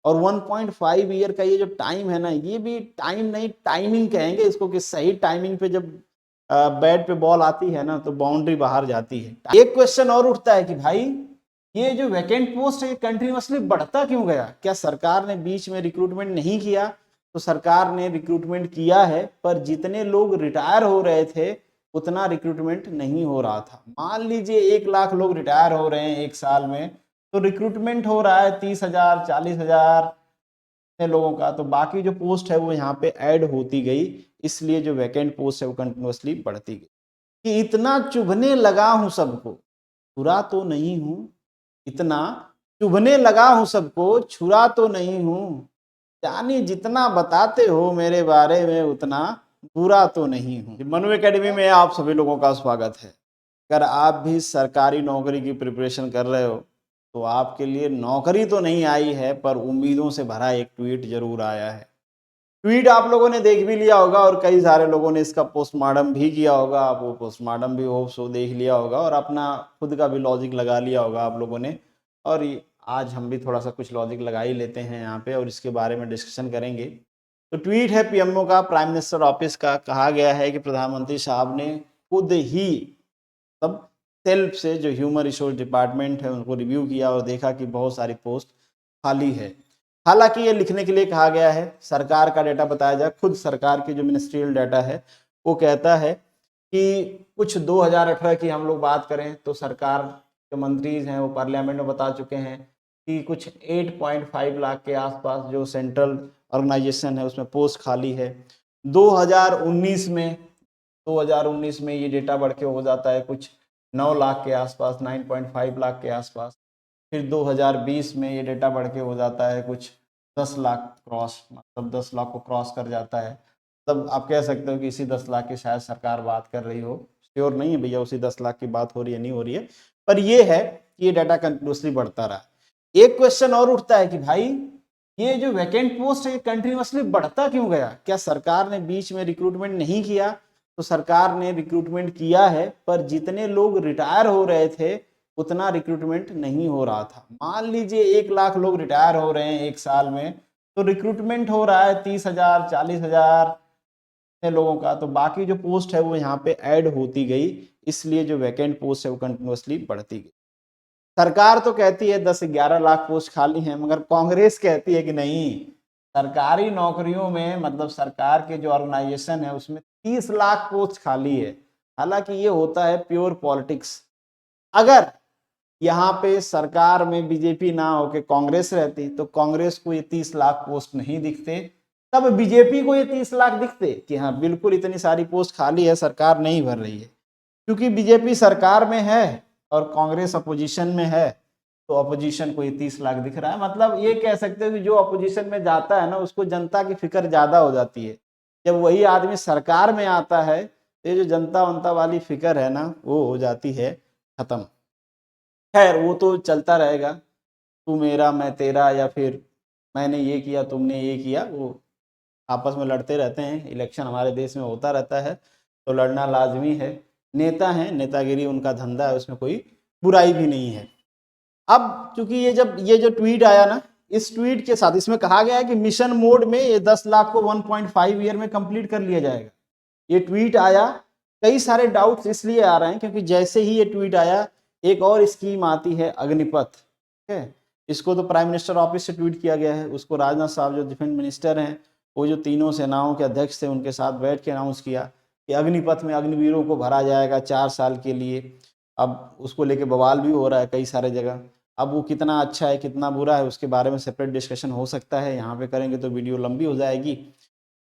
और 1.5 ईयर का ये जो टाइम है ना, ये भी टाइम नहीं, टाइमिंग कहेंगे इसको, कि सही टाइमिंग पे जब बैट पे बॉल आती है ना तो बाउंड्री बाहर जाती है। एक क्वेश्चन और उठता है कि भाई ये जो वैकेंट पोस्ट है कंटिन्यूअसली बढ़ता क्यों गया? क्या सरकार ने बीच में रिक्रूटमेंट नहीं किया? तो सरकार ने रिक्रूटमेंट किया है, पर जितने लोग रिटायर हो रहे थे उतना रिक्रूटमेंट नहीं हो रहा था। मान लीजिए 1 लाख लोग रिटायर हो रहे हैं एक साल में, तो रिक्रूटमेंट हो रहा है 30,000 40,000 लोगों का, तो बाकी जो पोस्ट है वो यहाँ पे ऐड होती गई, इसलिए जो वैकेंट पोस्ट है वो कंटिन्यूअसली बढ़ती गई। कि इतना चुभने लगा हूं सबको, छुरा तो नहीं हूं, इतना चुभने लगा हूं सबको, छुरा तो नहीं हूं, जानी जितना बताते हो मेरे बारे में उतना बुरा तो नहीं हूं। मनु एकेडमी में आप सभी लोगों का स्वागत है। अगर आप भी सरकारी नौकरी की प्रिपरेशन कर रहे हो तो आपके लिए नौकरी तो नहीं आई है, पर उम्मीदों से भरा एक ट्वीट जरूर आया है। ट्वीट आप लोगों ने देख भी लिया होगा और कई सारे लोगों ने इसका पोस्टमार्टम भी किया होगा। आप वो पोस्टमार्टम भी होप सो देख लिया होगा और अपना खुद का भी लॉजिक लगा लिया होगा आप लोगों ने। और आज हम भी थोड़ा सा कुछ लॉजिक लगा ही लेते हैं यहाँ पे और इसके बारे में डिस्कशन करेंगे। तो ट्वीट है पीएमओ का, प्राइम मिनिस्टर ऑफिस का। कहा गया है कि प्रधानमंत्री साहब ने खुद ही तब सेल्फ से जो ह्यूमन रिसोर्स डिपार्टमेंट है उनको रिव्यू किया और देखा कि बहुत सारी पोस्ट खाली है। हालांकि ये लिखने के लिए कहा गया है, सरकार का डेटा बताया जाए। खुद सरकार की जो मिनिस्ट्रियल डाटा है वो कहता है कि कुछ 2018 की हम लोग बात करें तो सरकार के मंत्री हैं वो पार्लियामेंट में बता चुके हैं कि कुछ 8.5 लाख के आसपास जो सेंट्रल ऑर्गेनाइजेशन है उसमें पोस्ट खाली है। 2019 में 2019 में ये डेटा बढ़ के हो जाता है कुछ 9 लाख के आसपास, 9.5 लाख के आसपास। फिर 2020 में ये डेटा बढ़ के हो जाता है कुछ 10 लाख क्रॉस, मतलब 10 लाख को क्रॉस कर जाता है। तब आप कह सकते हो कि इसी 10 लाख की शायद सरकार बात कर रही हो। श्योर नहीं है भैया उसी 10 लाख की बात हो रही है नहीं हो रही है, पर ये है कि ये डाटा कंटिन्यूसली बढ़ता रहा। एक क्वेश्चन और उठता है कि भाई ये जो वैकेंट पोस्ट है कंटिन्यूसली बढ़ता क्यों गया? क्या सरकार ने बीच में रिक्रूटमेंट नहीं किया? तो सरकार ने रिक्रूटमेंट किया है, पर जितने लोग रिटायर हो रहे थे उतना रिक्रूटमेंट नहीं हो रहा था। मान लीजिए 1 लाख लोग रिटायर हो रहे हैं एक साल में, तो रिक्रूटमेंट हो रहा है 30,000 40,000 लोगों का, तो बाकी जो पोस्ट है वो यहाँ पे ऐड होती गई, इसलिए जो वैकेंट पोस्ट है वो कंटिन्यूसली बढ़ती गई। सरकार तो कहती है 10-11 लाख पोस्ट खाली हैं, मगर कांग्रेस कहती है कि नहीं, सरकारी नौकरियों में मतलब सरकार के जो ऑर्गेनाइजेशन है उसमें 30 लाख पोस्ट खाली है। हालांकि ये होता है प्योर पॉलिटिक्स। अगर यहाँ पे सरकार में बीजेपी ना होके कांग्रेस रहती तो कांग्रेस को ये 30 लाख पोस्ट नहीं दिखते, तब बीजेपी को ये 30 लाख दिखते कि हाँ बिल्कुल इतनी सारी पोस्ट खाली है, सरकार नहीं भर रही है। क्योंकि बीजेपी सरकार में है और कांग्रेस अपोजिशन में है, तो अपोजिशन को ये 30 लाख दिख रहा है। मतलब ये कह सकते हो कि जो अपोजिशन में जाता है ना उसको जनता की फिक्र ज्यादा हो जाती है। जब वही आदमी सरकार में आता है तो ये जो जनता वंता वाली फिक्र है ना वो हो जाती है खत्म। खैर वो तो चलता रहेगा, तू मेरा मैं तेरा, या फिर मैंने ये किया तुमने ये किया, वो आपस में लड़ते रहते हैं। इलेक्शन हमारे देश में होता रहता है तो लड़ना लाजमी है। नेता हैं, नेतागिरी उनका धंधा है, उसमें कोई बुराई भी नहीं है। अब चूंकि ये जो ट्वीट आया ना, इस ट्वीट के साथ इसमें कहा गया है कि मिशन मोड में ये 10 लाख को 1.5 ईयर में कंप्लीट कर लिया जाएगा। ये ट्वीट आया, कई सारे डाउट्स इसलिए आ रहे हैं क्योंकि जैसे ही ये ट्वीट आया एक और स्कीम आती है अग्निपथ। ठीक है, इसको तो प्राइम मिनिस्टर ऑफिस से ट्वीट किया गया है, उसको राजनाथ साहब जो डिफेंस मिनिस्टर हैं वो जो तीनों सेनाओं के अध्यक्ष थे उनके साथ बैठ के अनाउंस किया कि अग्निपथ में अग्निवीरों को भरा जाएगा 4 साल के लिए। अब उसको लेके बवाल भी हो रहा है कई सारे जगह। अब वो कितना अच्छा है कितना बुरा है उसके बारे में सेपरेट डिस्कशन हो सकता है, यहाँ पे करेंगे तो वीडियो लंबी हो जाएगी।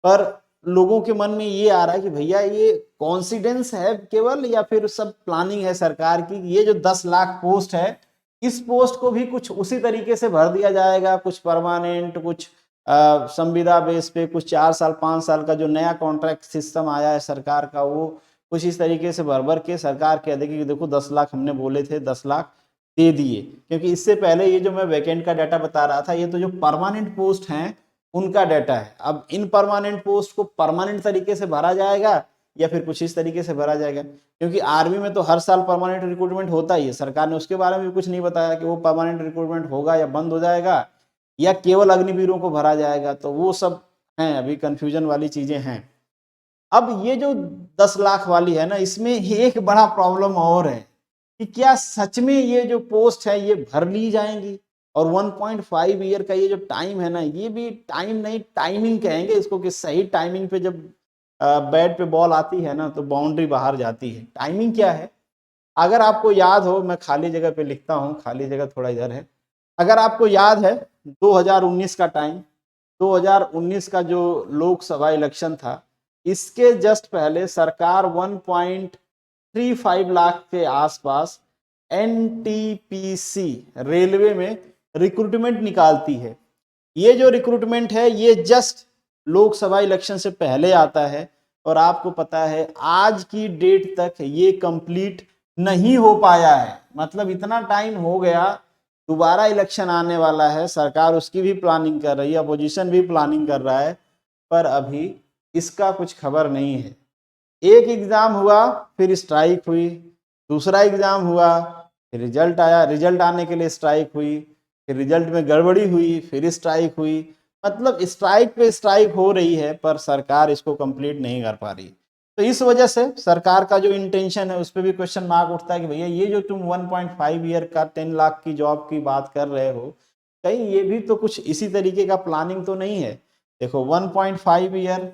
पर लोगों के मन में ये आ रहा है कि भैया ये कॉन्सिडेंस है केवल या फिर सब प्लानिंग है सरकार की? ये जो 10 लाख पोस्ट है इस पोस्ट को भी कुछ उसी तरीके से भर दिया जाएगा, कुछ परमानेंट, कुछ संविदा बेस पे, कुछ 4 साल 5 साल का जो नया कॉन्ट्रैक्ट सिस्टम आया है सरकार का वो कुछ इस तरीके से भर भर के सरकार कह देगी कि देखो 10 लाख हमने बोले थे 10 लाख दे दिए। क्योंकि इससे पहले ये जो मैं वैकेंट का डाटा बता रहा था ये तो जो परमानेंट पोस्ट हैं उनका डाटा है। अब इन परमानेंट पोस्ट को परमानेंट तरीके से भरा जाएगा या फिर कुछ इस तरीके से भरा जाएगा, क्योंकि आर्मी में तो हर साल परमानेंट रिक्रूटमेंट होता ही है। सरकार ने उसके बारे में भी कुछ नहीं बताया कि वो परमानेंट रिक्रूटमेंट होगा या बंद हो जाएगा या केवल अग्निवीरों को भरा जाएगा, तो वो सब हैं, अभी कंफ्यूजन वाली चीजें हैं। अब ये जो 10 लाख वाली है ना, इसमें एक बड़ा प्रॉब्लम और है कि क्या सच में ये जो पोस्ट है ये भर ली जाएंगी, और 1.5 ईयर का ये जो टाइम है ना, ये भी टाइम नहीं टाइमिंग कहेंगे इसको, कि सही टाइमिंग पे जब बैट पे बॉल आती है ना तो बाउंड्री बाहर जाती है। टाइमिंग क्या है, अगर आपको याद हो, मैं खाली जगह पे लिखता हूँ, खाली जगह थोड़ा इधर है। अगर आपको याद है 2019 का टाइम, 2019 का जो लोकसभा इलेक्शन था, इसके जस्ट पहले सरकार 1.35 लाख के आसपास एनटीपीसी रेलवे में रिक्रूटमेंट निकालती है। ये जो रिक्रूटमेंट है ये जस्ट लोकसभा इलेक्शन से पहले आता है, और आपको पता है आज की डेट तक ये कंप्लीट नहीं हो पाया है। मतलब इतना टाइम हो गया, दोबारा इलेक्शन आने वाला है, सरकार उसकी भी प्लानिंग कर रही है, अपोजिशन भी प्लानिंग कर रहा है, पर अभी इसका कुछ खबर नहीं है। एक एग्जाम हुआ, फिर स्ट्राइक हुई, दूसरा एग्जाम हुआ, फिर रिजल्ट आया, रिजल्ट आने के लिए स्ट्राइक हुई, फिर रिजल्ट में गड़बड़ी हुई, फिर स्ट्राइक हुई। मतलब स्ट्राइक पे स्ट्राइक हो रही है, पर सरकार इसको कंप्लीट नहीं कर पा रही। तो इस वजह से सरकार का जो इंटेंशन है उस पर भी क्वेश्चन मार्क उठता है कि भैया ये जो तुम 1.5 ईयर का 10 लाख की जॉब की बात कर रहे हो, कहीं ये भी तो कुछ इसी तरीके का प्लानिंग तो नहीं है। देखो 1.5 ईयर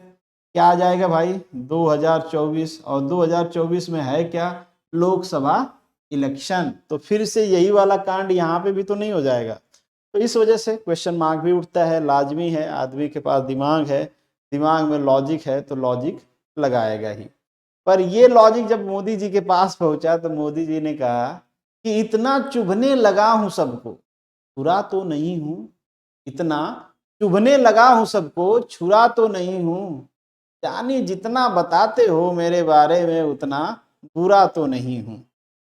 क्या आ जाएगा भाई, 2024, और 2024 में है क्या, लोकसभा इलेक्शन। तो फिर से यही वाला कांड यहाँ पे भी तो नहीं हो जाएगा। तो इस वजह से क्वेश्चन मार्क भी उठता है। लाजमी है, आदमी के पास दिमाग है, दिमाग में लॉजिक है, तो लॉजिक लगाएगा ही। पर ये लॉजिक जब मोदी जी के पास पहुंचा तो मोदी जी ने कहा कि इतना चुभने लगा हूं सबको, छुरा तो नहीं हूं, इतना चुभने लगा हूं सबको, छुरा तो नहीं हूं, यानी जितना बताते हो मेरे बारे में उतना बुरा तो नहीं हूं।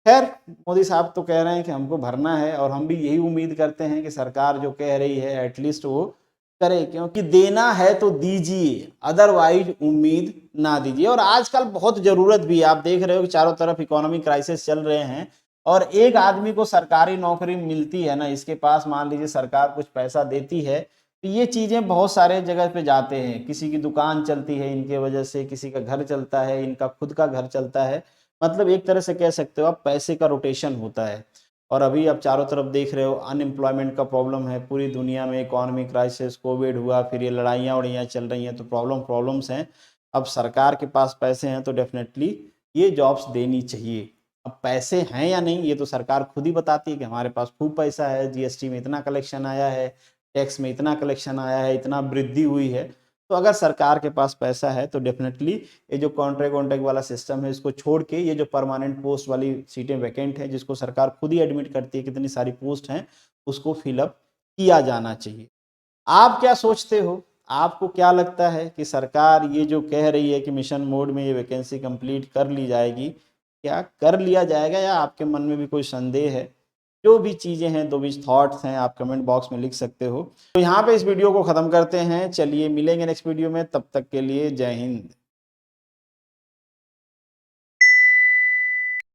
खैर, मोदी साहब तो कह रहे हैं कि हमको भरना है, और हम भी यही उम्मीद करते हैं कि सरकार जो कह रही है एटलीस्ट वो करे, क्योंकि देना है तो दीजिए, अदरवाइज उम्मीद ना दीजिए। और आजकल बहुत जरूरत भी है, आप देख रहे हो कि चारों तरफ इकोनॉमिक क्राइसिस चल रहे हैं, और एक आदमी को सरकारी नौकरी मिलती है ना, इसके पास मान लीजिए सरकार कुछ पैसा देती है, तो ये चीजें बहुत सारे जगह पे जाते हैं। किसी की दुकान चलती है इनके वजह से, किसी का घर चलता है, इनका खुद का घर चलता है। मतलब एक तरह से कह सकते हो आप, पैसे का रोटेशन होता है। और अभी आप चारों तरफ देख रहे हो अनएम्प्लॉयमेंट का प्रॉब्लम है पूरी दुनिया में, इकोनॉमी क्राइसिस, कोविड हुआ, फिर ये लड़ाइयाँ उड़ाइयाँ चल रही हैं, तो प्रॉब्लम्स हैं। अब सरकार के पास पैसे हैं तो डेफिनेटली ये जॉब्स देनी चाहिए। अब पैसे हैं या नहीं ये तो सरकार खुद ही बताती है कि हमारे पास खूब पैसा है, जीएसटी में इतना कलेक्शन आया है, टैक्स में इतना कलेक्शन आया है, इतना वृद्धि हुई है। तो अगर सरकार के पास पैसा है तो डेफिनेटली ये जो कॉन्ट्रैक्ट वाला सिस्टम है इसको छोड़ के ये जो परमानेंट पोस्ट वाली सीटें वैकेंट है, जिसको सरकार खुद ही एडमिट करती है कितनी सारी पोस्ट हैं, उसको फिलअप किया जाना चाहिए। आप क्या सोचते हो, आपको क्या लगता है कि सरकार ये जो कह रही है कि मिशन मोड में ये वैकेंसी कंप्लीट कर ली जाएगी, क्या कर लिया जाएगा, या आपके मन में भी कोई संदेह है? जो भी चीज़ें हैं, दो बीच थॉट्स हैं, आप कमेंट बॉक्स में लिख सकते हो। तो यहाँ पे इस वीडियो को ख़त्म करते हैं, चलिए मिलेंगे नेक्स्ट वीडियो में, तब तक के लिए जय हिंद।